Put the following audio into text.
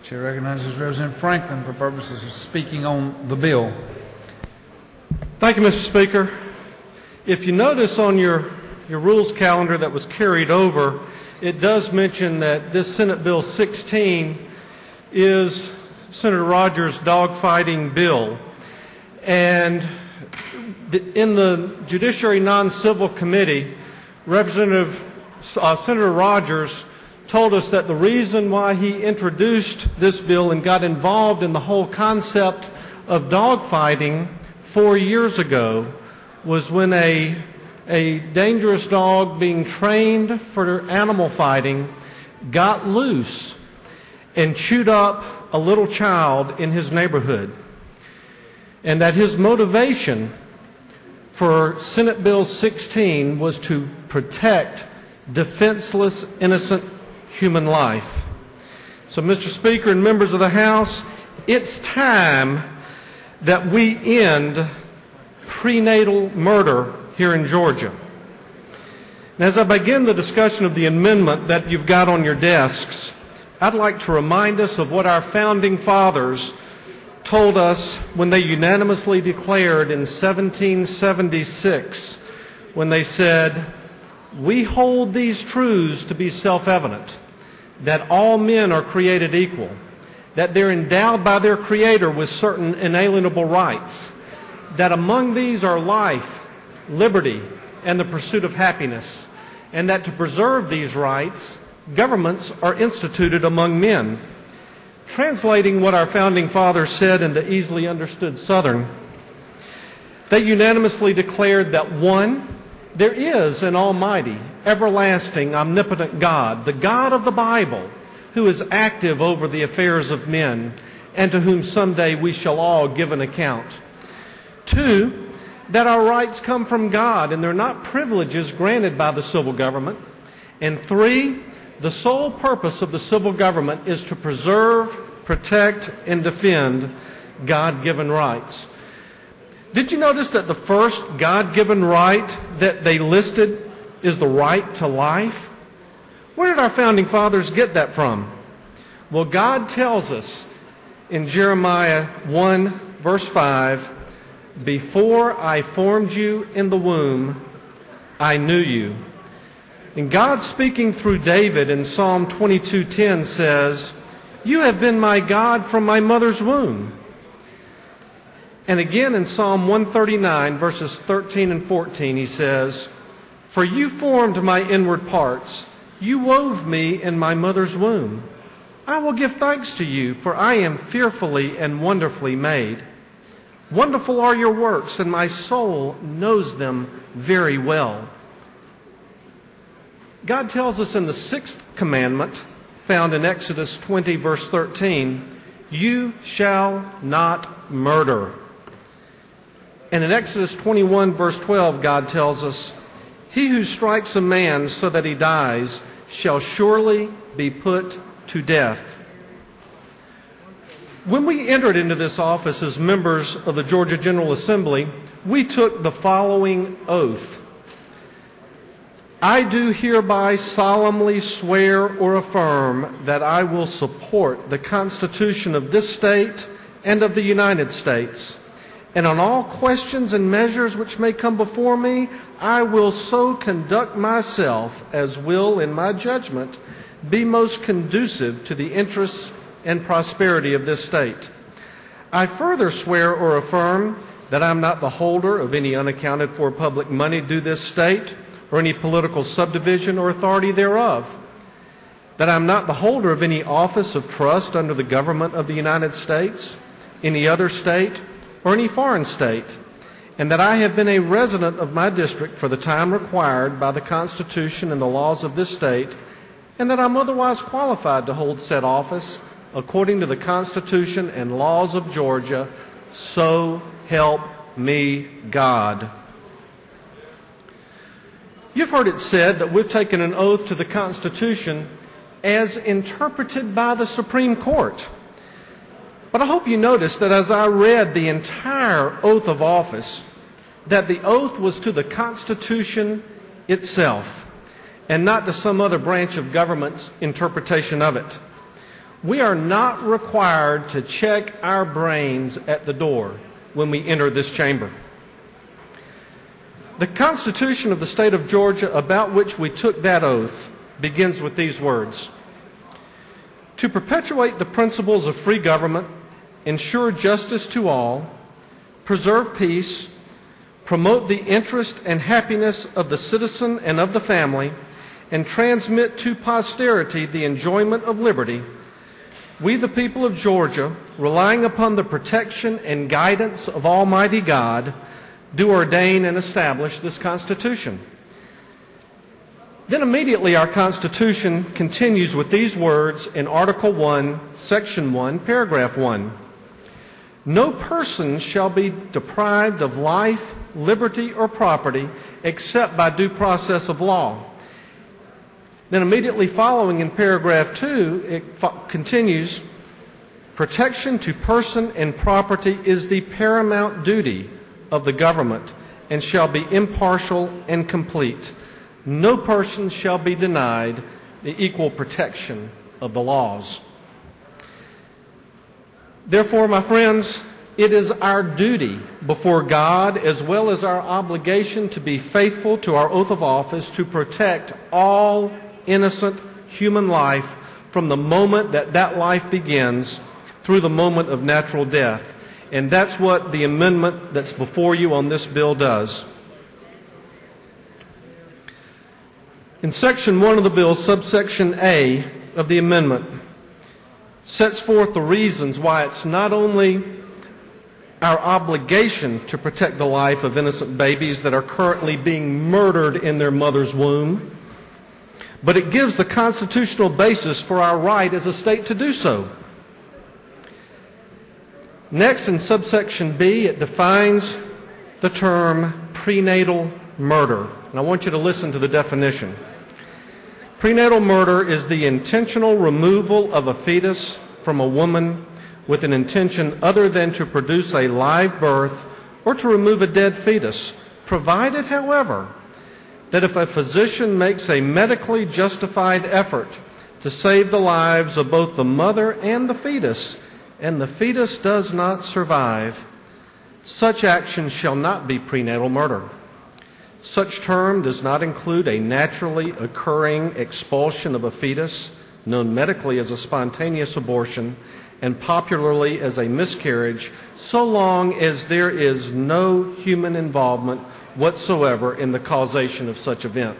Chair recognizes Representative Franklin for purposes of speaking on the bill. Thank you, Mr. Speaker. If you notice on your rules calendar that was carried over, it does mention that this Senate Bill 16 is Senator Rogers' dogfighting bill. And in the Judiciary Non-Civil Committee, Senator Rogers told us that the reason why he introduced this bill and got involved in the whole concept of dogfighting 4 years ago was when a dangerous dog being trained for animal fighting got loose and chewed up a little child in his neighborhood. And that his motivation for Senate Bill 16 was to protect defenseless, innocent human life. So, Mr. Speaker and members of the House, it's time that we end prenatal murder here in Georgia. And as I begin the discussion of the amendment that you've got on your desks, I'd like to remind us of what our founding fathers told us when they unanimously declared in 1776, when they said, "We hold these truths to be self-evident, that all men are created equal, that they're endowed by their Creator with certain inalienable rights, that among these are life, liberty, and the pursuit of happiness, and that to preserve these rights, governments are instituted among men." Translating what our founding fathers said into easily understood Southern, they unanimously declared that one, there is an almighty, everlasting, omnipotent God, the God of the Bible, who is active over the affairs of men, and to whom someday we shall all give an account. Two, that our rights come from God, and they're not privileges granted by the civil government. And three, the sole purpose of the civil government is to preserve, protect, and defend God-given rights. Did you notice that the first God-given right that they listed is the right to life? Where did our founding fathers get that from? Well, God tells us in Jeremiah 1, verse 5, "Before I formed you in the womb, I knew you." And God, speaking through David in Psalm 22:10, says, "You have been my God from my mother's womb." And again in Psalm 139, verses 13 and 14, he says, "For you formed my inward parts. You wove me in my mother's womb. I will give thanks to you, for I am fearfully and wonderfully made. Wonderful are your works, and my soul knows them very well." God tells us in the sixth commandment, found in Exodus 20, verse 13, "You shall not murder." And in Exodus 21, verse 12, God tells us, "He who strikes a man so that he dies shall surely be put to death." When we entered into this office as members of the Georgia General Assembly, we took the following oath. "I do hereby solemnly swear or affirm that I will support the Constitution of this state and of the United States, and on all questions and measures which may come before me, I will so conduct myself as will, in my judgment, be most conducive to the interests and prosperity of this state. I further swear or affirm that I am not the holder of any unaccounted for public money due this state, or any political subdivision or authority thereof, that I am not the holder of any office of trust under the government of the United States, any other state, or any foreign state, and that I have been a resident of my district for the time required by the Constitution and the laws of this state, and that I am otherwise qualified to hold said office according to the Constitution and laws of Georgia, so help me God." You've heard it said that we've taken an oath to the Constitution as interpreted by the Supreme Court. But I hope you noticed that as I read the entire oath of office, that the oath was to the Constitution itself and not to some other branch of government's interpretation of it. We are not required to check our brains at the door when we enter this chamber. The Constitution of the state of Georgia, about which we took that oath, begins with these words: to perpetuate the principles of free government, ensure justice to all, preserve peace, promote the interest and happiness of the citizen and of the family, and transmit to posterity the enjoyment of liberty, we, the people of Georgia, relying upon the protection and guidance of Almighty God, do ordain and establish this Constitution. Then immediately our Constitution continues with these words in Article 1, Section 1, Paragraph 1. No person shall be deprived of life, liberty, or property except by due process of law. Then immediately following in Paragraph 2, it continues, protection to person and property is the paramount duty of the government and shall be impartial and complete. No person shall be denied the equal protection of the laws. Therefore, my friends, it is our duty before God as well as our obligation to be faithful to our oath of office to protect all innocent human life from the moment that that life begins through the moment of natural death. And that's what the amendment that's before you on this bill does. In Section 1 of the bill, subsection A of the amendment sets forth the reasons why it's not only our obligation to protect the life of innocent babies that are currently being murdered in their mother's womb, but it gives the constitutional basis for our right as a state to do so. Next, in subsection B, it defines the term prenatal murder. And I want you to listen to the definition. Prenatal murder is the intentional removal of a fetus from a woman with an intention other than to produce a live birth or to remove a dead fetus, provided, however, that if a physician makes a medically justified effort to save the lives of both the mother and the fetus does not survive, such action shall not be prenatal murder. Such term does not include a naturally occurring expulsion of a fetus, known medically as a spontaneous abortion and popularly as a miscarriage, so long as there is no human involvement whatsoever in the causation of such event.